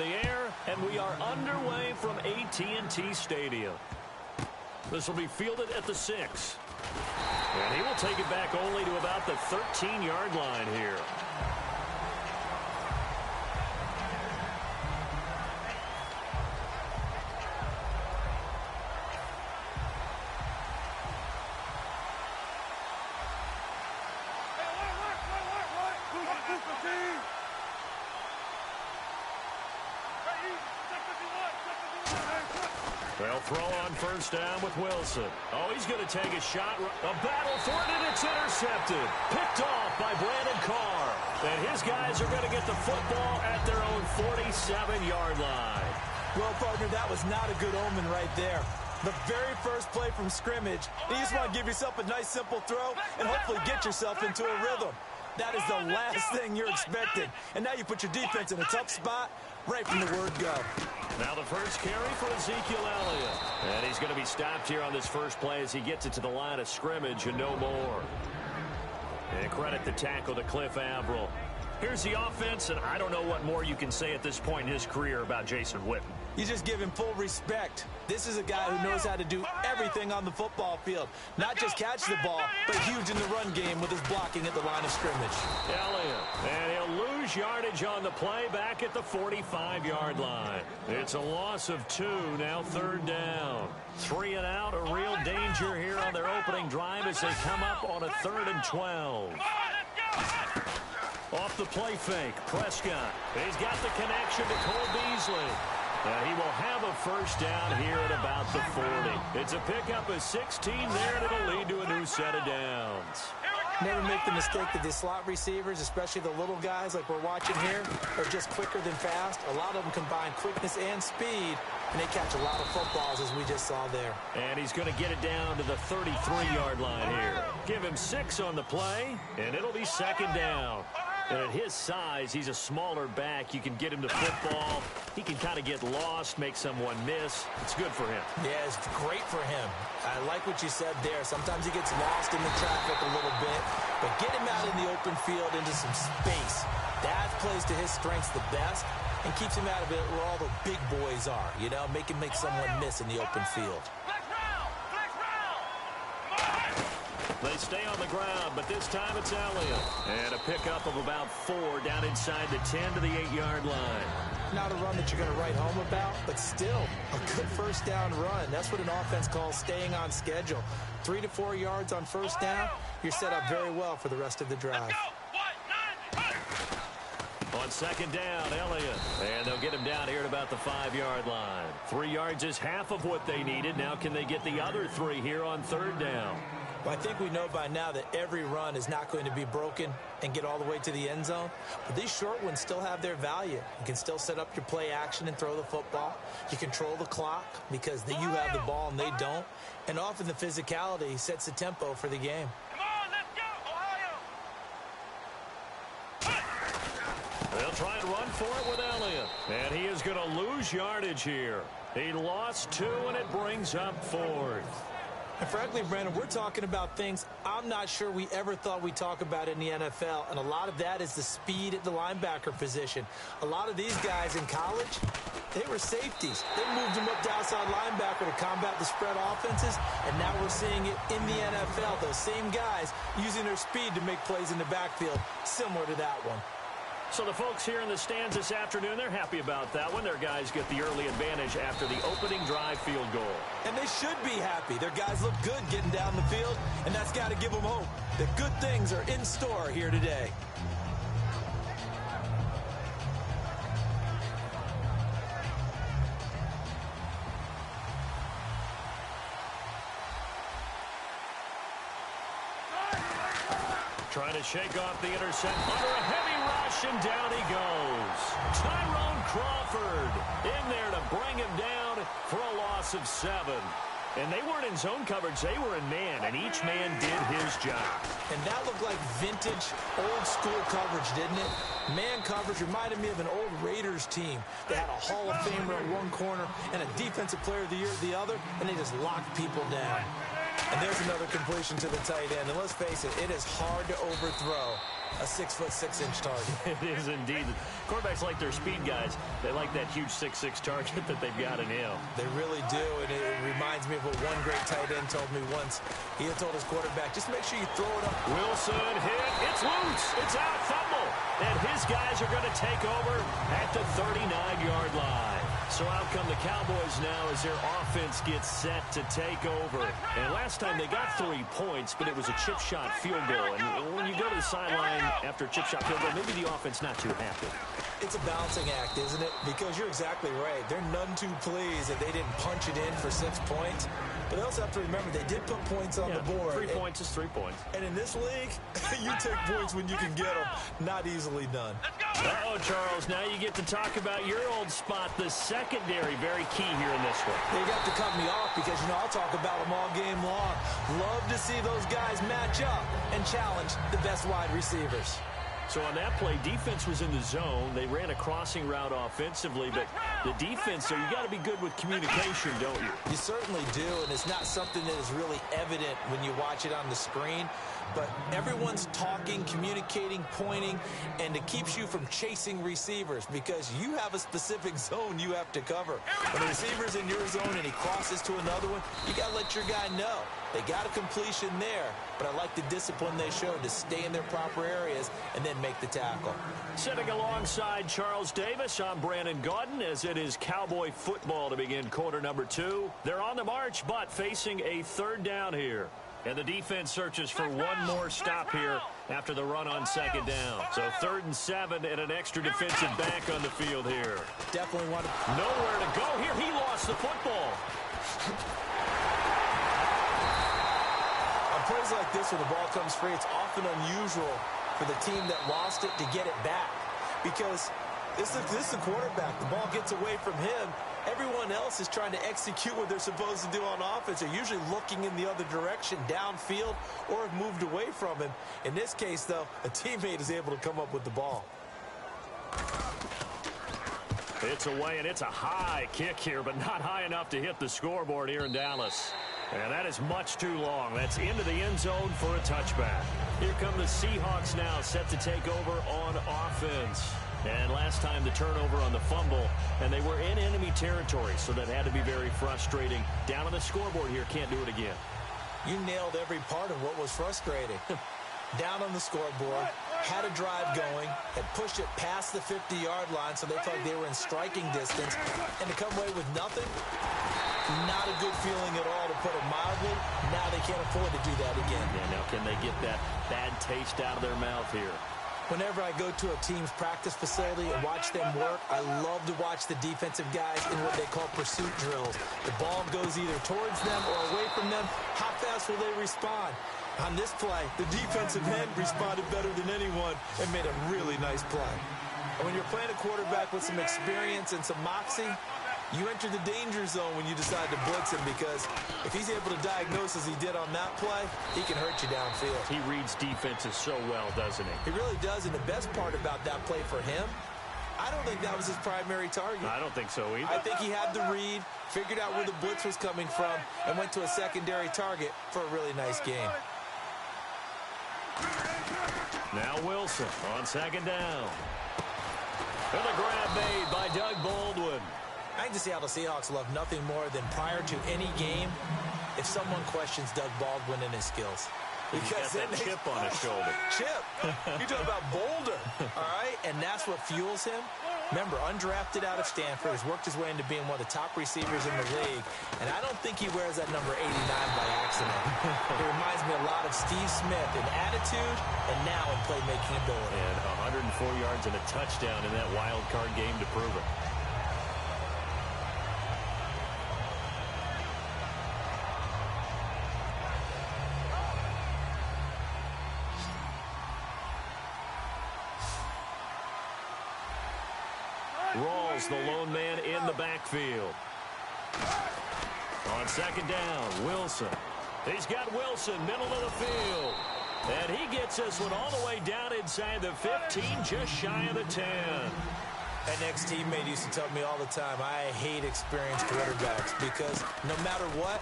the air, and we are underway from AT&T Stadium. This will be fielded at the 6. And he will take it back only to about the 13-yard line here. They'll throw on first down with Wilson. Oh, he's going to take a shot. A battle for it, and it's intercepted. Picked off by Brandon Carr. And his guys are going to get the football at their own 47-yard line. Well, partner, that was not a good omen right there. The very first play from scrimmage, you just want to give yourself a nice, simple throw and hopefully get yourself into a rhythm. That is the last thing you're expecting. And now you put your defense in a tough spot right from the word go. Now the first carry for Ezekiel Elliott. And he's going to be stopped here on this first play as he gets it to the line of scrimmage and no more. And credit the tackle to Cliff Averill. Here's the offense, and I don't know what more you can say at this point in his career about Jason Witten. You just give him full respect. This is a guy who knows how to do everything on the football field. Not just catch the ball, but huge in the run game with his blocking at the line of scrimmage. Elliott, and he'll lose yardage on the play back at the 45-yard line. It's a loss of 2, now third down. 3 and out, a real danger here on their opening drive as they come up on a 3rd and 12. Off the play fake, Prescott. He's got the connection to Cole Beasley. And he will have a first down here at about the 40. It's a pickup of 16 there, and it'll lead to a new set of downs. Never make the mistake that the slot receivers, especially the little guys like we're watching here, are just quicker than fast. A lot of them combine quickness and speed, and they catch a lot of footballs, as we just saw there. And he's going to get it down to the 33-yard line here. Give him 6 on the play, and it'll be second down. And at his size, he's a smaller back. You can get him to football. He can kind of get lost, make someone miss. It's good for him. Yeah, it's great for him. I like what you said there. Sometimes he gets lost in the traffic a little bit, but get him out in the open field into some space. That plays to his strengths the best and keeps him out of it where all the big boys are, you know, make him make someone miss in the open field. They stay on the ground, but this time it's Elliott. And a pickup of about 4 down inside the 10 to the 8-yard line. Not a run that you're going to write home about, but still a good first down run. That's what an offense calls staying on schedule. 3 to 4 yards on first down, you're set up very well for the rest of the drive. On second down, Elliott. And they'll get him down here at about the 5-yard line. 3 yards is half of what they needed. Now can they get the other 3 here on third down? Well, I think we know by now that every run is not going to be broken and get all the way to the end zone. But these short ones still have their value. You can still set up your play action and throw the football. You control the clock because you have the ball and they don't. And often the physicality sets the tempo for the game. They'll try and run for it with Elliott. And he is going to lose yardage here. He lost 2, and it brings up 4th. And frankly, Brandon, we're talking about things I'm not sure we ever thought we'd talk about in the NFL, and a lot of that is the speed at the linebacker position. A lot of these guys in college, they were safeties. They moved them up to outside linebacker to combat the spread offenses, and now we're seeing it in the NFL. Those same guys using their speed to make plays in the backfield, similar to that one. So the folks here in the stands this afternoon, they're happy about that one. Their guys get the early advantage after the opening drive field goal. And they should be happy. Their guys look good getting down the field, and that's got to give them hope that good things are in store here today. Trying to shake off the intercept under a heavy rush, and down he goes. Tyrone Crawford in there to bring him down for a loss of 7. And they weren't in zone coverage. They were in man, and each man did his job. And that looked like vintage, old-school coverage, didn't it? Man coverage reminded me of an old Raiders team. They had a Hall of Famer in one corner and a Defensive Player of the Year at the other, and they just locked people down. And there's another completion to the tight end. And let's face it, it is hard to overthrow a 6'6" target. It is indeed. Quarterbacks like their speed guys. They like that huge 6'6" target that they've got in him. They really do, and it reminds me of what one great tight end told me once. He had told his quarterback, just make sure you throw it up. Wilson hit. It's loose. It's out. Fumble. And his guys are going to take over at the 39-yard line. So out come the Cowboys now as their offense gets set to take over. And last time they got 3 points, but it was a chip shot field goal. And when you go to the sideline after a chip shot field goal, maybe the offense not too happy. It's a balancing act, isn't it? Because you're exactly right. They're none too pleased that they didn't punch it in for 6 points. But they also have to remember they did put points on the board. 3 points is 3 points. And in this league, you take points when you can get them. Not easily done. Uh-oh, Charles. Now you get to talk about your old spot, the secondary. Very key here in this one. They got to cut me off because, I'll talk about them all game long. Love to see those guys match up and challenge the best wide receivers. So on that play, defense was in the zone. They ran a crossing route offensively, but the defense, so you got to be good with communication, don't you? You certainly do, and it's not something that is really evident when you watch it on the screen. But everyone's talking, communicating, pointing, and it keeps you from chasing receivers because you have a specific zone you have to cover. When the receiver's in your zone and he crosses to another one, you got to let your guy know. They got a completion there, but I like the discipline they showed to stay in their proper areas and then make the tackle. Sitting alongside Charles Davis, I'm Brandon Gaudin as it is Cowboy football to begin quarter number 2. They're on the march, but facing a 3rd down here. And the defense searches for one more stop here after the run on 2nd down. So 3rd and 7 and an extra defensive back on the field here. Definitely want to... Nowhere to go here. He lost the football. On plays like this where the ball comes free, it's often unusual for the team that lost it to get it back. Because this is the quarterback. The ball gets away from him. Everyone else is trying to execute what they're supposed to do on offense. They're usually looking in the other direction, downfield, or have moved away from him. In this case, though, a teammate is able to come up with the ball. It's away, and it's a high kick here, but not high enough to hit the scoreboard here in Dallas. And that is much too long. That's into the end zone for a touchback. Here come the Seahawks now, set to take over on offense. And last time the turnover on the fumble, and they were in enemy territory, so that had to be very frustrating. Down on the scoreboard here, can't do it again. You nailed every part of what was frustrating. Down on the scoreboard, had a drive going, had pushed it past the 50-yard line, so they felt like they were in striking distance, and to come away with nothing, not a good feeling at all, to put it mildly. Now they can't afford to do that again. Yeah, now can they get that bad taste out of their mouth here? Whenever I go to a team's practice facility and watch them work, I love to watch the defensive guys in what they call pursuit drills. The ball goes either towards them or away from them. How fast will they respond? On this play, the defensive end responded better than anyone and made a really nice play. And when you're playing a quarterback with some experience and some moxie, you enter the danger zone when you decide to blitz him, because if he's able to diagnose as he did on that play, he can hurt you downfield. He reads defenses so well, doesn't he? He really does, and the best part about that play for him, I don't think that was his primary target. I don't think so either. I think he had the read, figured out where the blitz was coming from, and went to a secondary target for a really nice game. Now Wilson on 2nd down. And the grab made by Doug Baldwin. I think the Seattle Seahawks love nothing more than prior to any game if someone questions Doug Baldwin and his skills. Because he's got that chip on his shoulder. Chip. You're talking about Boulder, all right? And that's what fuels him. Remember, undrafted out of Stanford, has worked his way into being one of the top receivers in the league, and I don't think he wears that number 89 by accident. It reminds me a lot of Steve Smith in attitude and now in playmaking ability. And 104 yards and a touchdown in that wild card game to prove it. Rawls, the lone man in the backfield. On 2nd down, Wilson. He's got Wilson, middle of the field. And he gets this one all the way down inside the 15, just shy of the 10. An ex-teammate used to tell me all the time, I hate experienced quarterbacks because no matter what,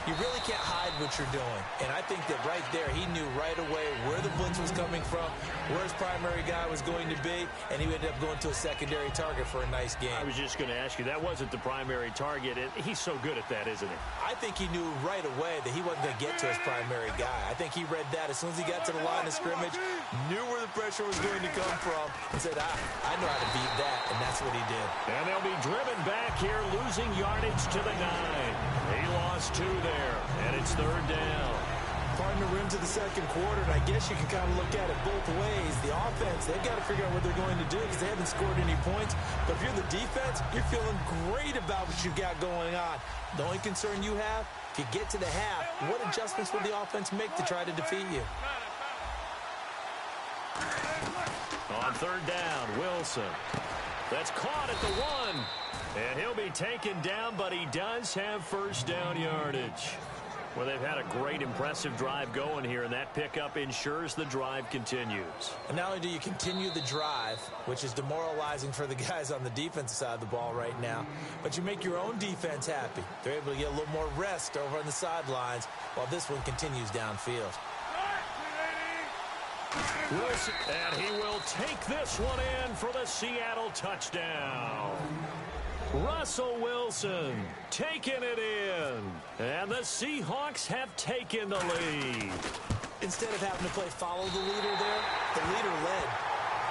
you really can't hide what you're doing. And I think that right there, he knew right away where the blitz was coming from, where his primary guy was going to be, and he ended up going to a secondary target for a nice game. I was just going to ask you, that wasn't the primary target. He's so good at that, isn't he? I think he knew right away that he wasn't going to get to his primary guy. I think he read that as soon as he got to the line of scrimmage, knew where the pressure was going to come from, and said, I know how to beat that, and that's what he did. And they'll be driven back here, losing yardage to the 9. He lost 2 there, and it's 3rd down. Partner, we're into the second quarter, and I guess you can kind of look at it both ways. The offense, they've got to figure out what they're going to do because they haven't scored any points. But if you're the defense, you're feeling great about what you've got going on. The only concern you have, if you get to the half, what adjustments will the offense make to try to defeat you? On 3rd down, Wilson. That's caught at the 1. And he'll be taken down, but he does have first down yardage. Well, they've had a great, impressive drive going here, and that pickup ensures the drive continues. And not only do you continue the drive, which is demoralizing for the guys on the defensive side of the ball right now, but you make your own defense happy. They're able to get a little more rest over on the sidelines while this one continues downfield. Wilson, and he will take this one in for the Seattle touchdown. Russell Wilson taking it in, and the Seahawks have taken the lead. Instead of having to play follow the leader there, the leader led.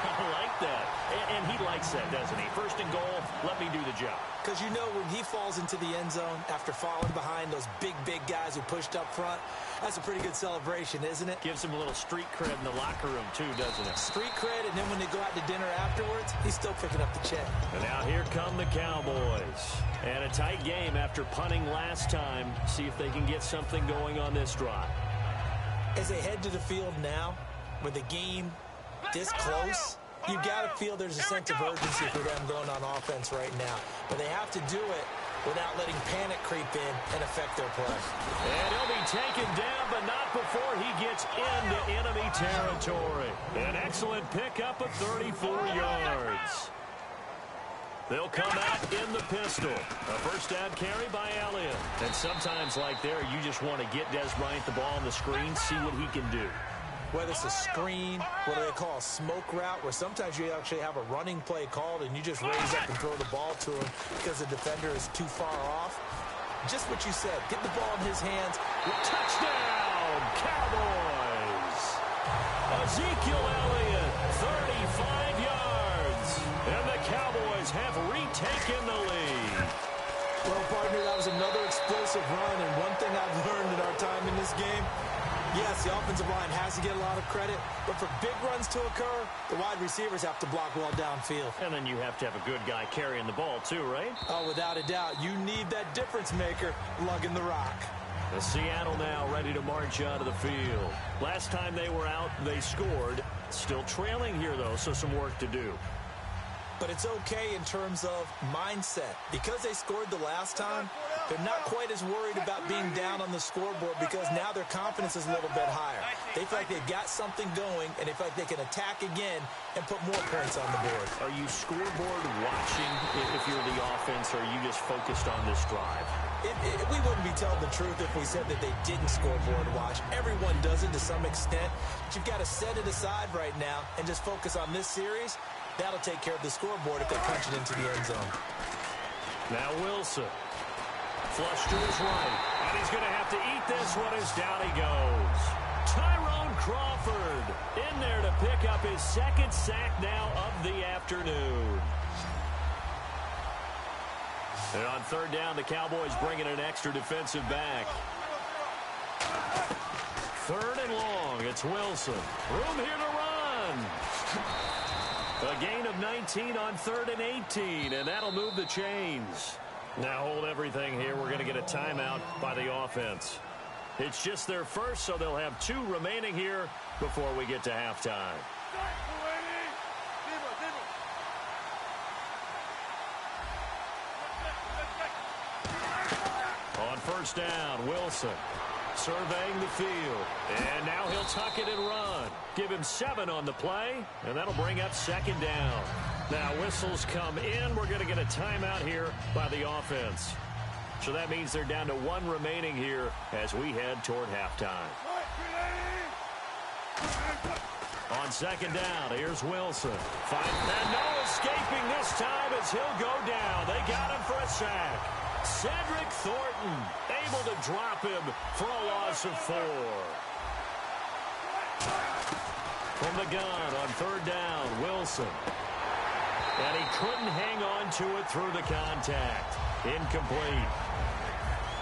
I like that. And he likes that, doesn't he? First and goal, let me do the job. Because you know when he falls into the end zone after falling behind those big guys who pushed up front, that's a pretty good celebration, isn't it? Gives him a little street cred in the locker room, too, doesn't it? Street cred, and then when they go out to dinner afterwards, he's still picking up the check. And now here come the Cowboys. And a tight game after punting last time. See if they can get something going on this drive. As they head to the field now, with the game this close, you've got to feel there's a sense of urgency for them going on offense right now. But they have to do it without letting panic creep in and affect their play. And he'll be taken down, but not before he gets into enemy territory. An excellent pickup of 34 yards. They'll come out in the pistol. A first down carry by Elliott. And sometimes like there, you just want to get Des Bryant the ball on the screen, see what he can do. Whether it's a screen, what do they call a smoke route, where sometimes you actually have a running play called and you just raise up and throw the ball to him because the defender is too far off. Just what you said. Get the ball in his hands. Touchdown, Cowboys! Ezekiel Elliott, 35 yards. And the Cowboys have retaken the lead. Well, partner, that was another explosive run. And one thing I've learned in our time in this game, yes, the offensive line has to get a lot of credit, but for big runs to occur, the wide receivers have to block well downfield. And then you have to have a good guy carrying the ball too, right? Oh, without a doubt. You need that difference maker lugging the rock. The Seattle now ready to march out of the field. Last time they were out, they scored. Still trailing here, though, so some work to do. But it's okay in terms of mindset. Because they scored the last time, they're not quite as worried about being down on the scoreboard because now their confidence is a little bit higher. They feel like they've got something going, and they feel like they can attack again and put more points on the board. Are you scoreboard watching if you're the offense, or are you just focused on this drive? We wouldn't be telling the truth if we said that they didn't scoreboard watch. Everyone does it to some extent. But you've got to set it aside right now and just focus on this series. That'll take care of the scoreboard if they punch it into the end zone. Now Wilson. Flush to his right. And he's going to have to eat this one as down he goes. Tyrone Crawford in there to pick up his second sack now of the afternoon. And on third down, the Cowboys bringing an extra defensive back. Third and long. It's Wilson. Room here to run. A gain of 19 on 3rd and 18, and that'll move the chains. Now hold everything here. We're going to get a timeout by the offense. It's just their first, so they'll have 2 remaining here before we get to halftime. On first down, Wilson. surveying the field. And now he'll tuck it and run. Give him 7 on the play, and that'll bring up second down. Now whistles come in. We're going to get a timeout here by the offense. So that means they're down to 1 remaining here as we head toward halftime. On second down, here's Wilson. And no escaping this time as he'll go down. They got him for a sack. Cedric Thornton able to drop him for a loss of 4. From the gun on third down, Wilson. And he couldn't hang on to it through the contact. Incomplete.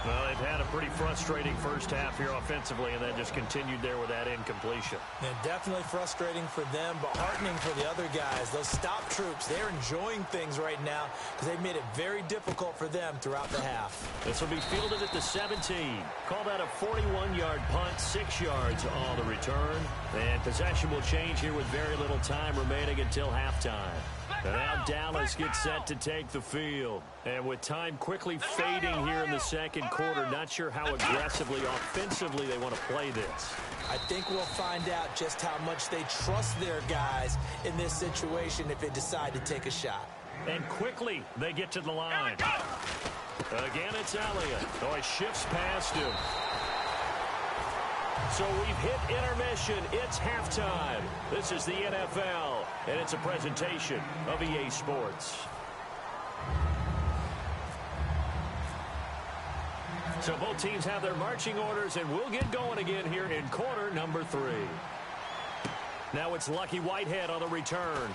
Well, they've had a pretty frustrating first half here offensively, and then just continued there with that incompletion. Yeah, definitely frustrating for them, but heartening for the other guys. Those stop troops, they're enjoying things right now because they've made it very difficult for them throughout the half. This will be fielded at the 17. Call that a 41-yard punt, 6 yards on the return. And possession will change here with very little time remaining until halftime. And now Dallas gets set to take the field. And with time quickly fading here in the second quarter, not sure how aggressively, offensively they want to play this. I think we'll find out just how much they trust their guys in this situation if they decide to take a shot. And quickly they get to the line. Again, it's Elliott. Oh, he shifts past him. So we've hit intermission. It's halftime. This is the NFL, and it's a presentation of EA Sports. So both teams have their marching orders, and we'll get going again here in quarter number 3. Now it's Lucky Whitehead on the return.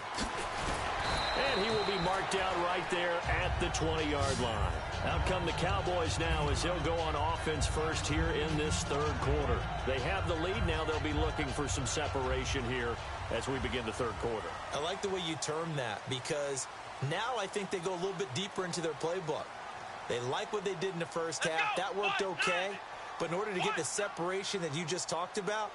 And he will be marked down right there at the 20-yard line. Out come the Cowboys now as they'll go on offense first here in this third quarter. They have the lead now. They'll be looking for some separation here as we begin the third quarter. I like the way you term that because now I think they go a little bit deeper into their playbook. They like what they did in the first half. That worked okay. But in order to get the separation that you just talked about,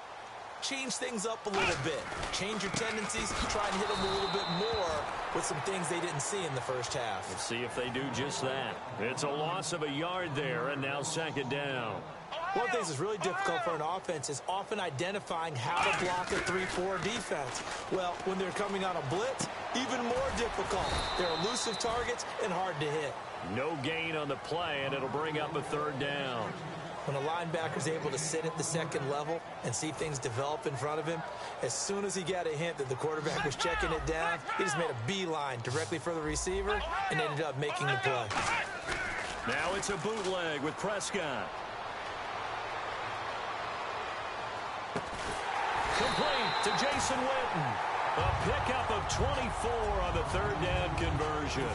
change things up a little bit. Change your tendencies. Try and hit them a little bit more with some things they didn't see in the first half. Let's see if they do just that. It's a loss of a yard there, and now second down. One of the things that's really difficult for an offense is often identifying how to block a 3-4 defense. Well, when they're coming on a blitz, even more difficult. They're elusive targets and hard to hit. No gain on the play, and it'll bring up a third down. When a linebacker's able to sit at the second level and see things develop in front of him, as soon as he got a hint that the quarterback was checking it down, he just made a beeline directly for the receiver and ended up making the play. Now it's a bootleg with Prescott. Complete to Jason Witten. A pickup of 24 on the third down conversion.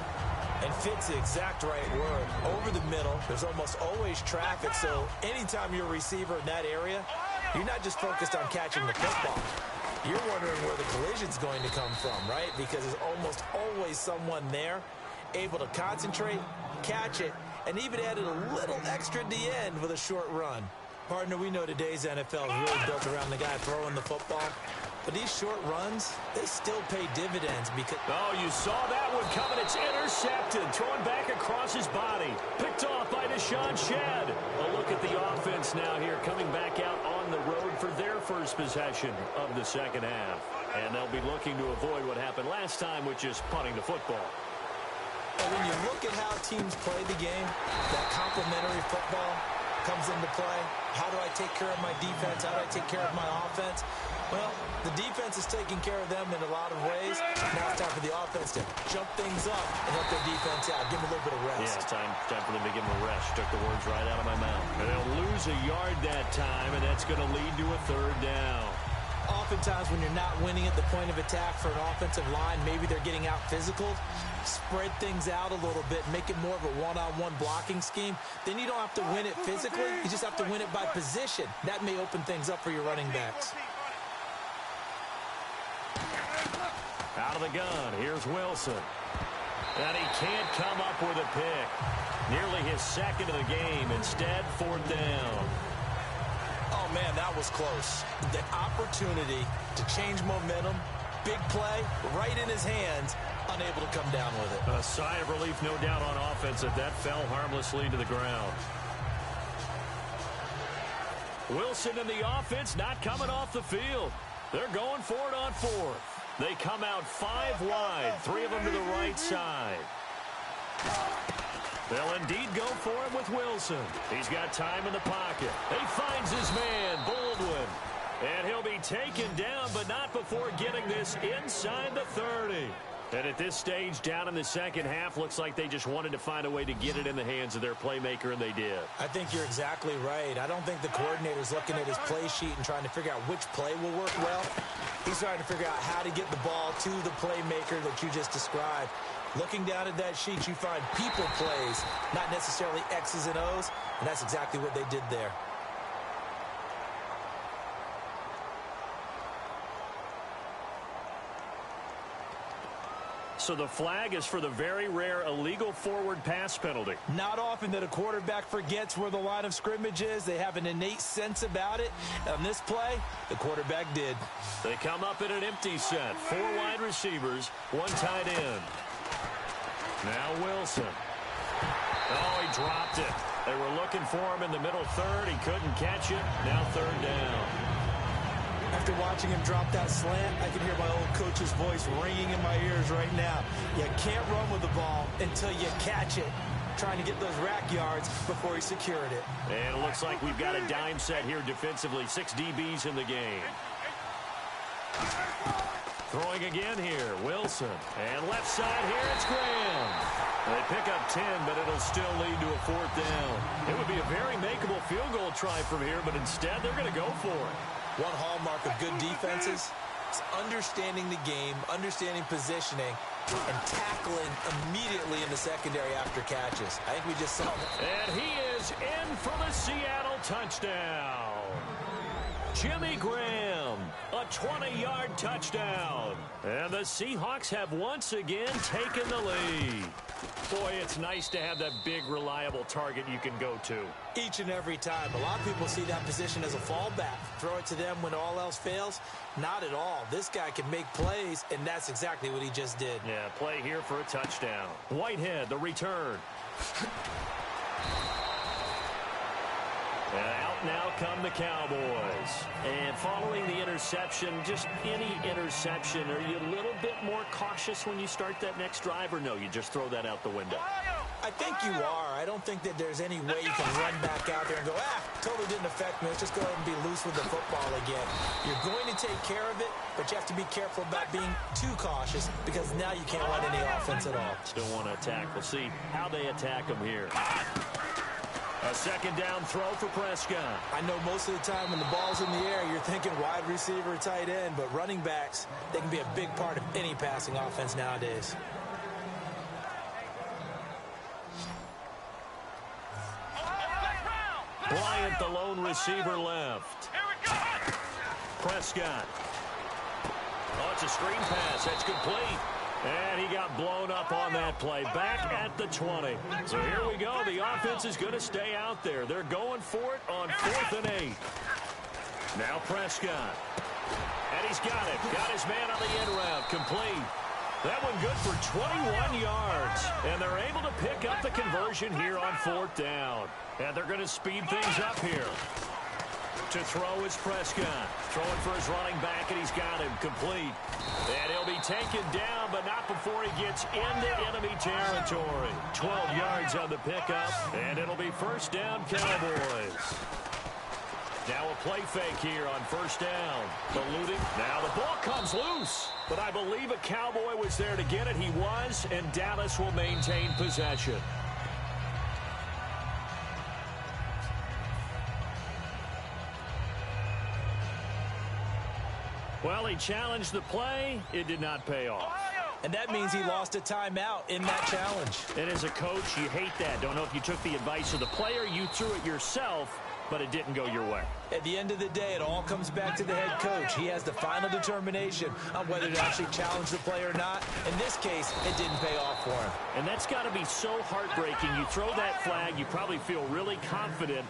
And fits the exact right word. Over the middle, there's almost always traffic, so anytime you're a receiver in that area, you're not just focused on catching the football. You're wondering where the collision's going to come from, right? Because there's almost always someone there able to concentrate, catch it, and even added a little extra at the end with a short run. Partner, we know today's NFL is really built around the guy throwing the football. But these short runs, they still pay dividends because... Oh, you saw that one coming. It's intercepted. Thrown back across his body. Picked off by Deshaun Shedd. A look at the offense now here coming back out on the road for their first possession of the second half. And they'll be looking to avoid what happened last time, which is punting the football. And when you look at how teams play the game, that complementary football comes into play. How do I take care of my defense? How do I take care of my offense? Well, the defense is taking care of them in a lot of ways. Now it's time for the offense to jump things up and help their defense out. Give them a little bit of rest. Yeah, it's time for them to give them a rest. Took the words right out of my mouth. And they'll lose a yard that time, and that's going to lead to a third down. Oftentimes when you're not winning at the point of attack for an offensive line, maybe they're getting out physical, spread things out a little bit, make it more of a one-on-one blocking scheme. Then you don't have to win it physically. You just have to win it by position. That may open things up for your running backs. Out of the gun, here's Wilson. And he can't come up with a pick. Nearly his second of the game. Instead, fourth down. Oh, man, that was close. The opportunity to change momentum, big play, right in his hands, unable to come down with it. A sigh of relief, no doubt, on offense that fell harmlessly to the ground. Wilson and the offense not coming off the field. They're going for it on fourth. They come out 5 wide, 3 of them to the right side. They'll indeed go for it with Wilson. He's got time in the pocket. He finds his man, Baldwin. And he'll be taken down, but not before getting this inside the 30. And at this stage, down in the second half, looks like they just wanted to find a way to get it in the hands of their playmaker, and they did. I think you're exactly right. I don't think the coordinator's looking at his play sheet and trying to figure out which play will work well. He's trying to figure out how to get the ball to the playmaker that you just described. Looking down at that sheet, you find people plays, not necessarily X's and O's, and that's exactly what they did there. So the flag is for the very rare illegal forward pass penalty. Not often that a quarterback forgets where the line of scrimmage is. They have an innate sense about it. On this play, the quarterback did. They come up in an empty set. 4 wide receivers, 1 tight end. Now Wilson. Oh, he dropped it. They were looking for him in the middle third. He couldn't catch it. Now 3rd down. After watching him drop that slant, I can hear my old coach's voice ringing in my ears right now. You can't run with the ball until you catch it. Trying to get those rack yards before he secured it. And it looks like we've got a dime set here defensively. 6 DBs in the game. Throwing again here, Wilson. And left side here, it's Graham. They pick up 10, but it'll still lead to a 4th down. It would be a very makeable field goal try from here, but instead they're going to go for it. One hallmark of good defenses is understanding the game, understanding positioning, and tackling immediately in the secondary after catches. I think we just saw that. And he is in for the Seattle touchdown. Jimmy Graham, a 20-yard touchdown. And the Seahawks have once again taken the lead. Boy, it's nice to have that big, reliable target you can go to. Each and every time. A lot of people see that position as a fallback. Throw it to them when all else fails. Not at all. This guy can make plays, and that's exactly what he just did. Yeah, play here for a touchdown. Whitehead, the return. And out now come the Cowboys. And following the interception, just any interception, are you a little bit more cautious when you start that next drive, or no, you just throw that out the window? I think you are. I don't think that there's any way you can run back out there and go, totally didn't affect me. Let's just go ahead and be loose with the football again. You're going to take care of it, but you have to be careful about being too cautious because now you can't run any offense at all. Still want to attack. We'll see how they attack them here. A 2nd down throw for Prescott. I know most of the time when the ball's in the air, you're thinking wide receiver, tight end, but running backs, they can be a big part of any passing offense nowadays. Bryant, the lone receiver, left. Prescott. Oh, it's a screen pass. That's complete. And he got blown up on that play. Back at the 20. So here we go. The offense is going to stay out there. They're going for it on 4th and 8. Now Prescott. And he's got it. Got his man on the end route. Complete. That one good for 21 yards. And they're able to pick up the conversion here on 4th down. And they're going to speed things up here. To throw is Prescott. Throwing for his running back, and he's got him complete. And he'll be taken down, but not before he gets into enemy territory. 12 yards on the pickup, and it'll be 1st down, Cowboys. Now a play fake here on 1st down. Eluding. Now the ball comes loose. But I believe a Cowboy was there to get it. He was, and Dallas will maintain possession. Well, he challenged the play. It did not pay off. And that means he lost a timeout in that challenge. And as a coach, you hate that. Don't know if you took the advice of the player, you threw it yourself, but it didn't go your way. At the end of the day, it all comes back to the head coach. He has the final determination on whether to actually challenge the play or not. In this case, it didn't pay off for him. And that's got to be so heartbreaking. You throw that flag, you probably feel really confident,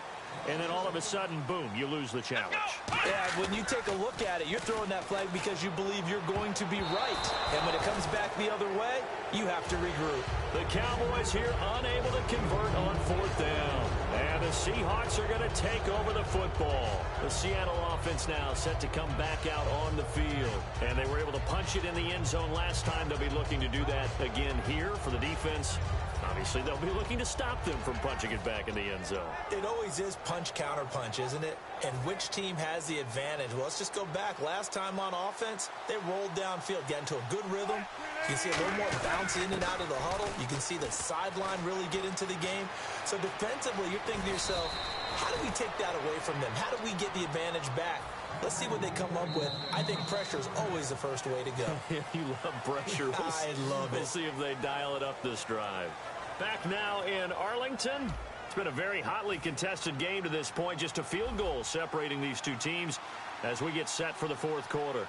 and then all of a sudden, boom, you lose the challenge. Yeah, when you take a look at it, you're throwing that flag because you believe you're going to be right. And when it comes back the other way, you have to regroup. The Cowboys here unable to convert on 4th down. And the Seahawks are going to take over the football. The Seattle offense now set to come back out on the field. And they were able to punch it in the end zone last time. They'll be looking to do that again here for the defense. Obviously, they'll be looking to stop them from punching it back in the end zone. It always is punch-counter-punch, isn't it? And which team has the advantage? Well, let's just go back. Last time on offense, they rolled downfield, got into a good rhythm. You can see a little more bounce in and out of the huddle. You can see the sideline really get into the game. So defensively, you're thinking to yourself, how do we take that away from them? How do we get the advantage back? Let's see what they come up with. I think pressure is always the first way to go. You love pressure. I love it. We'll see if they dial it up this drive. Back now in Arlington. It's been a very hotly contested game to this point. Just a field goal separating these two teams as we get set for the 4th quarter.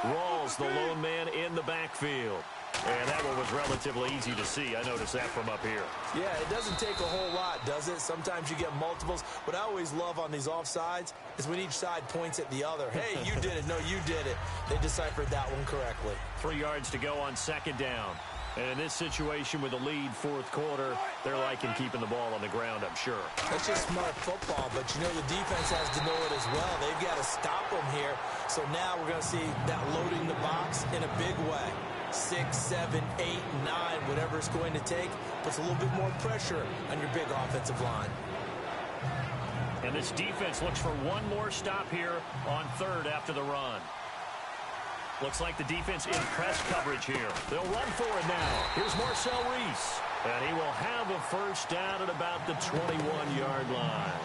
Rawls, the lone man in the backfield. And that one was relatively easy to see. I noticed that from up here. Yeah, it doesn't take a whole lot, does it? Sometimes you get multiples. What I always love on these offsides is when each side points at the other. Hey, you did it. No, you did it. They deciphered that one correctly. 3 yards to go on 2nd down. And in this situation with a lead 4th quarter, they're liking keeping the ball on the ground, I'm sure. That's just smart football, but you know the defense has to know it as well. They've got to stop them here. So now we're going to see that loading the box in a big way. 6, 7, 8, 9, whatever it's going to take, puts a little bit more pressure on your big offensive line. And this defense looks for one more stop here on 3rd after the run. Looks like the defense in press coverage here. They'll run for it now. Here's Marcel Reese. And he will have a first down at about the 21-yard line.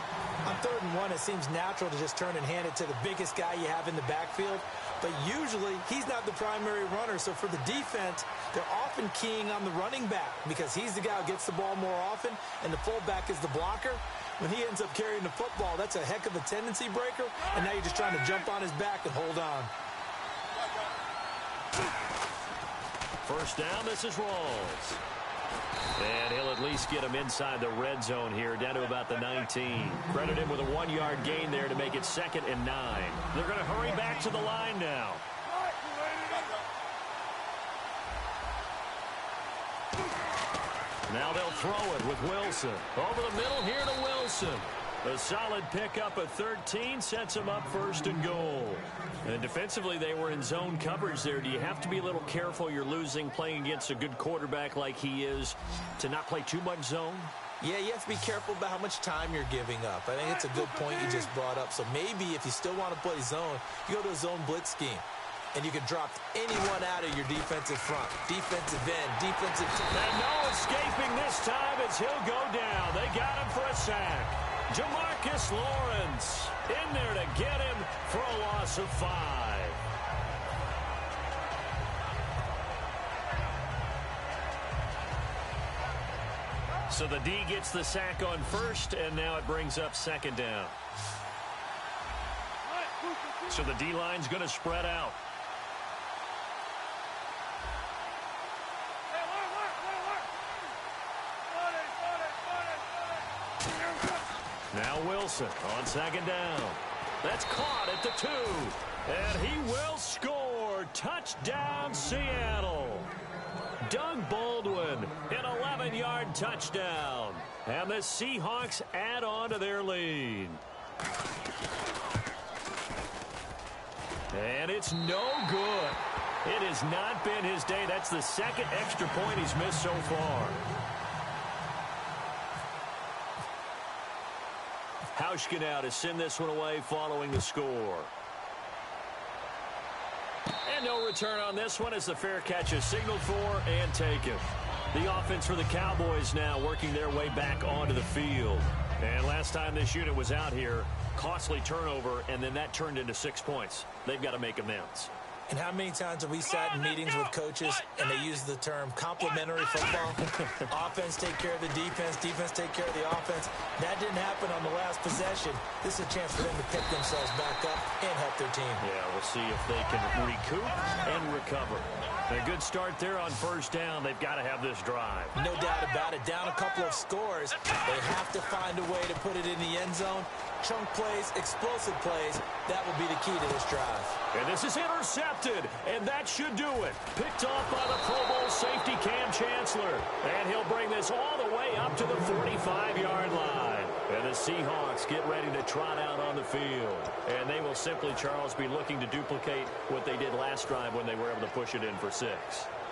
On 3rd and 1, it seems natural to just turn and hand it to the biggest guy you have in the backfield. But usually, he's not the primary runner. So for the defense, they're often keying on the running back because he's the guy who gets the ball more often, and the fullback is the blocker. When he ends up carrying the football, that's a heck of a tendency breaker, and now you're just trying to jump on his back and hold on. First down, this is Rawls. And he'll at least get him inside the red zone here, down to about the 19. Credit him with a 1-yard gain there to make it 2nd and 9. They're going to hurry back to the line now. Now they'll throw it with Wilson. Over the middle here to Wilson. A solid pickup of 13 sets him up 1st and goal. And defensively, they were in zone coverage there. Do you have to be a little careful? You're losing playing against a good quarterback like he is to not play too much zone? Yeah, you have to be careful about how much time you're giving up. I think it's a good point you just brought up. So maybe if you still want to play zone, you go to a zone blitz scheme. And you can drop anyone out of your defensive front. Defensive end, defensive tackle. And no escaping this time as he'll go down. They got him for a sack. Jamarcus Lawrence in there to get him for a loss of 5. So the D gets the sack on 1st, and now it brings up 2nd down. So the D-line's going to spread out. Now Wilson on 2nd down. That's caught at the 2. And he will score. Touchdown, Seattle. Doug Baldwin, an 11-yard touchdown. And the Seahawks add on to their lead. And it's no good. It has not been his day. That's the 2nd extra point he's missed so far. Hauschka now to send this one away following the score. And no return on this one as the fair catch is signaled for and taken. The offense for the Cowboys now working their way back onto the field. And last time this unit was out here, costly turnover, and then that turned into 6 points. They've got to make amends. And how many times have we sat in meetings with coaches and they use the term complementary football? Offense take care of the defense, defense take care of the offense. That didn't happen on the last possession. This is a chance for them to pick themselves back up and help their team. Yeah, we'll see if they can recoup and recover. A good start there on first down. They've got to have this drive. No doubt about it. Down a couple of scores. They have to find a way to put it in the end zone. Chunk plays, explosive plays. That will be the key to this drive. And this is intercepted, and that should do it. Picked off by the Pro Bowl safety Cam Chancellor. And he'll bring this all the way up to the 45-yard line. And the Seahawks get ready to trot out on the field. And they will simply, Charles, be looking to duplicate what they did last drive when they were able to push it in for 6.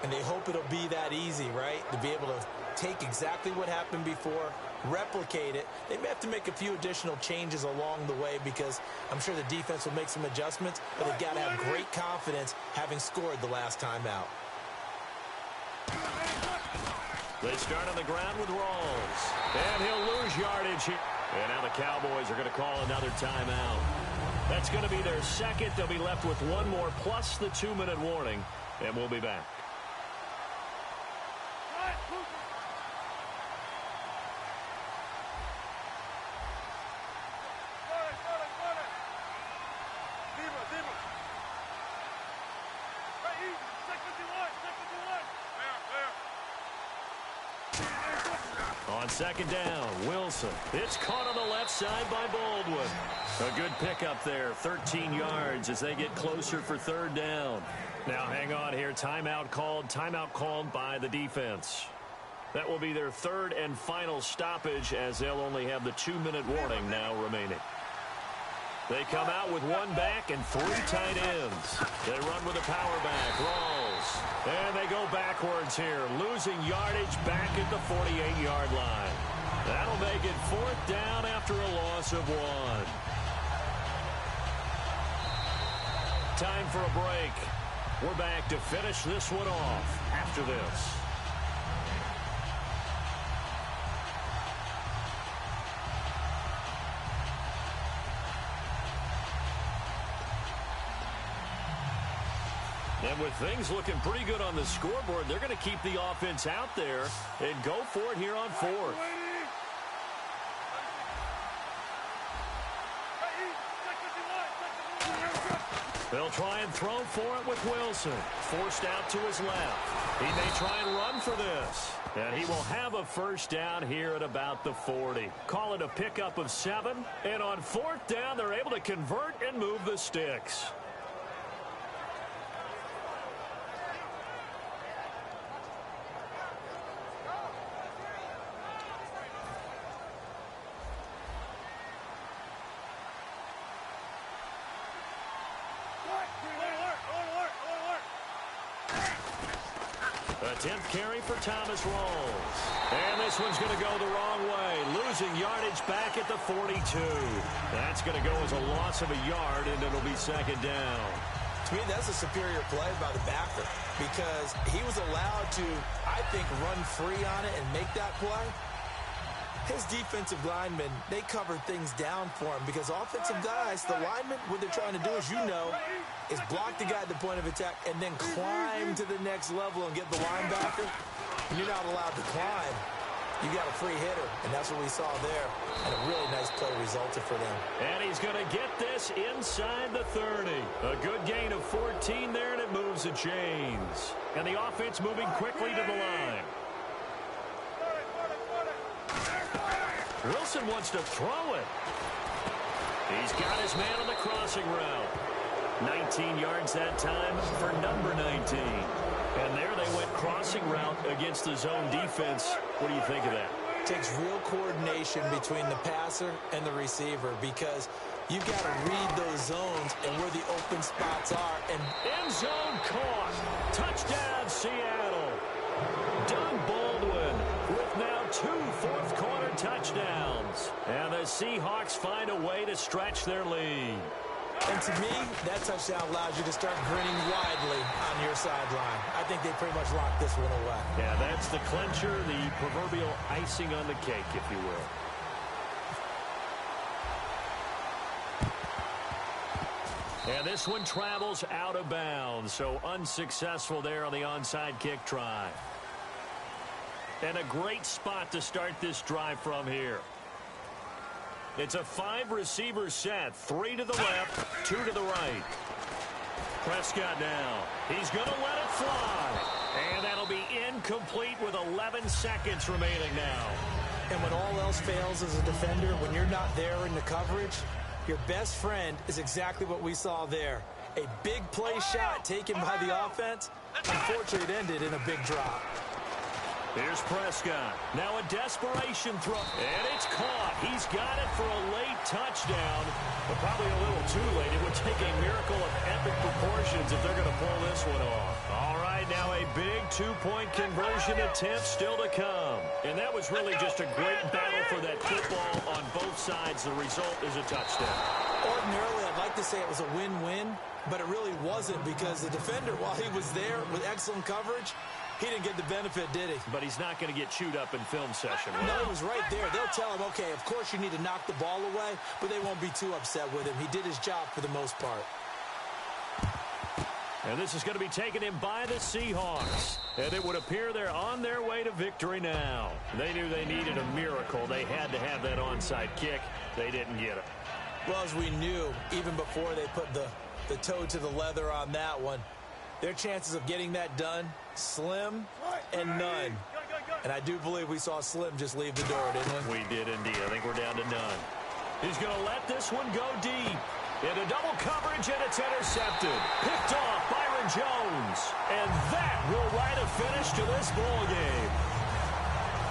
And they hope it'll be that easy, right? To be able to take exactly what happened before, replicate it. They may have to make a few additional changes along the way because I'm sure the defense will make some adjustments, but they've got to have great confidence having scored the last time out. They start on the ground with Rawls. And he'll lose yardage here. And now the Cowboys are going to call another timeout. That's going to be their second. They'll be left with one more plus the 2-minute warning. And we'll be back. On second down, Wilson. It's caught on the left side by Baldwin. A good pickup there, 13 yards as they get closer for third down. Now hang on here, timeout called by the defense. That will be their third and final stoppage as they'll only have the 2-minute warning now remaining. They come out with one back and 3 tight ends. They run with a power back, Rawls. And they go backwards here, losing yardage back at the 48-yard line. That'll make it 4th down after a loss of 1. Time for a break. We're back to finish this one off after this. And with things looking pretty good on the scoreboard, they're going to keep the offense out there and go for it here on 4th. They'll try and throw for it with Wilson. Forced out to his left. He may try and run for this. And he will have a first down here at about the 40. Call it a pickup of 7. And on 4th down, they're able to convert and move the sticks. A 10th carry for Thomas Rawls. And this one's going to go the wrong way. Losing yardage back at the 42. That's going to go as a loss of a yard, and it'll be second down. To me, that's a superior play by the backer because he was allowed to, I think, run free on it and make that play. His defensive linemen, they cover things down for him because offensive guys, the linemen, what they're trying to do, as you know, is block the guy at the point of attack and then climb to the next level and get the linebacker. And you're not allowed to climb. You got a free hitter, and that's what we saw there. And a really nice play resulted for them. And he's going to get this inside the 30. A good gain of 14 there, and it moves the chains. And the offense moving quickly to the line. Wilson wants to throw it. He's got his man on the crossing route. 19 yards that time for number 19. And there they went crossing route against the zone defense. What do you think of that? It takes real coordination between the passer and the receiver because you've got to read those zones and where the open spots are. And end zone caught. Touchdown, Seattle. Doug Baldwin with now 2 fourth-quarter touchdowns. And the Seahawks find a way to stretch their lead. And to me, that touchdown allows you to start grinning widely on your sideline. I think they pretty much locked this one away. Yeah, that's the clincher, the proverbial icing on the cake, if you will. And this one travels out of bounds, so unsuccessful there on the onside kick try. And a great spot to start this drive from here. It's a 5-receiver set, 3 to the left, 2 to the right. Prescott now. He's going to let it fly. And that'll be incomplete with 11 seconds remaining now. And when all else fails as a defender, when you're not there in the coverage, your best friend is exactly what we saw there. A big play shot taken by the offense. Unfortunately, it ended in a big drop. Here's Prescott. Now a desperation throw. And it's caught. He's got it for a late touchdown. But probably a little too late. It would take a miracle of epic proportions if they're going to pull this one off. All right, now a big 2-point conversion attempt still to come. And that was really just a great battle for that football on both sides. The result is a touchdown. Ordinarily, I'd like to say it was a win-win, but it really wasn't because the defender, while he was there with excellent coverage, he didn't get the benefit, did he? But he's not going to get chewed up in film session, right? No, he was right there. They'll tell him, okay, of course you need to knock the ball away, but they won't be too upset with him. He did his job for the most part. And this is going to be taken in by the Seahawks. And it would appear they're on their way to victory now. They knew they needed a miracle. They had to have that onside kick. They didn't get it. Well, as we knew, even before they put the toe to the leather on that one, their chances of getting that done, slim and none. And I do believe we saw Slim just leave the door, didn't we? We did indeed. I think we're down to none. He's going to let this one go deep. Into double coverage, and it's intercepted. Picked off Byron Jones. And that will write a finish to this ball game.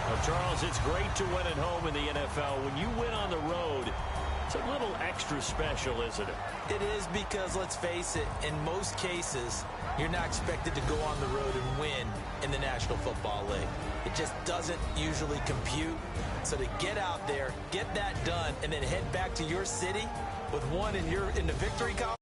Well, Charles, it's great to win at home in the NFL. When you win on the road, it's a little extra special, isn't it? It is because, let's face it, in most cases, you're not expected to go on the road and win in the National Football League. It just doesn't usually compute. So to get out there, get that done, and then head back to your city with one in the victory column.